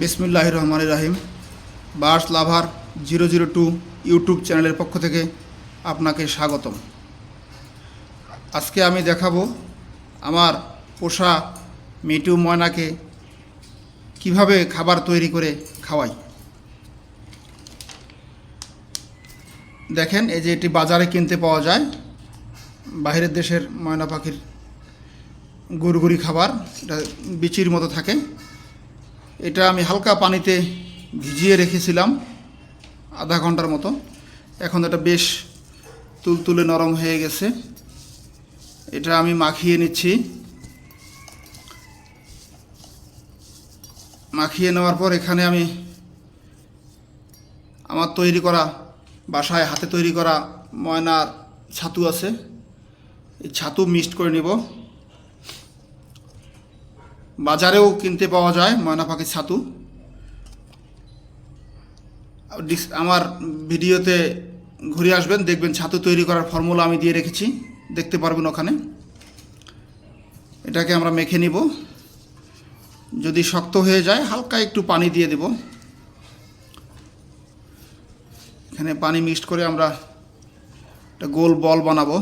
বিসমিল্লাহির রহমানির রহিম। বার্ডস লাভার 002 ইউটিউব চ্যানেলের পক্ষ থেকে আপনাকে স্বাগতম। আজকে আমি দেখাবো আমার পোষা মিটু ময়নাকে কিভাবে খাবার তৈরি করে খাওয়াই। দেখেন, এই যে এটি বাজারে কিনতে পাওয়া যায়, বাইরের দেশের ময়না পাখির গুড়গুড়ি খাবার। এটা বিচির মতো থাকে। এটা আমি হালকা পানিতে ভিজিয়ে রেখেছিলাম আধা ঘন্টার মতো। এখন এটা বেশ তুলতুলে নরম হয়ে গেছে। এটা আমি মাখিয়ে নিচ্ছি। মাখিয়ে নেওয়ার পর এখানে আমি আমার তৈরি করা, বাসায় হাতে তৈরি করা ময়নার ছাতু আছে, এই ছাতু মিক্সড করে নিব। বাজারেও কিনতে পাওয়া যায় ময়না পাখির ছাতু। আমার ভিডিওতে ঘুরে আসবেন, দেখবেন ছাতু তৈরি করার ফর্মুলা আমি দিয়ে রেখেছি, দেখতে পারবেন ওখানে। এটাকে আমরা মেখে নিব। যদি শক্ত হয়ে যায় হালকা একটু পানি দিয়ে দেব। এখানে পানি মিক্সড করে আমরা একটা গোল বল বানাবো।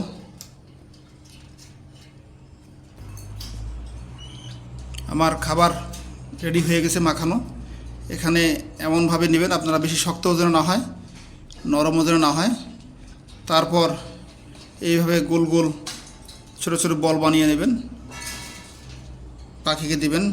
আমার খাবার রেডি হয়ে গেছে মাখানো। এখানে এমনভাবে নেবেন আপনারা, বেশি শক্তও যেন না হয়, নরমও যেন না হয়। তারপর এইভাবে গোল গোল ছোটো ছোটো বল বানিয়ে নেবেন, পাখিকে দিবেন।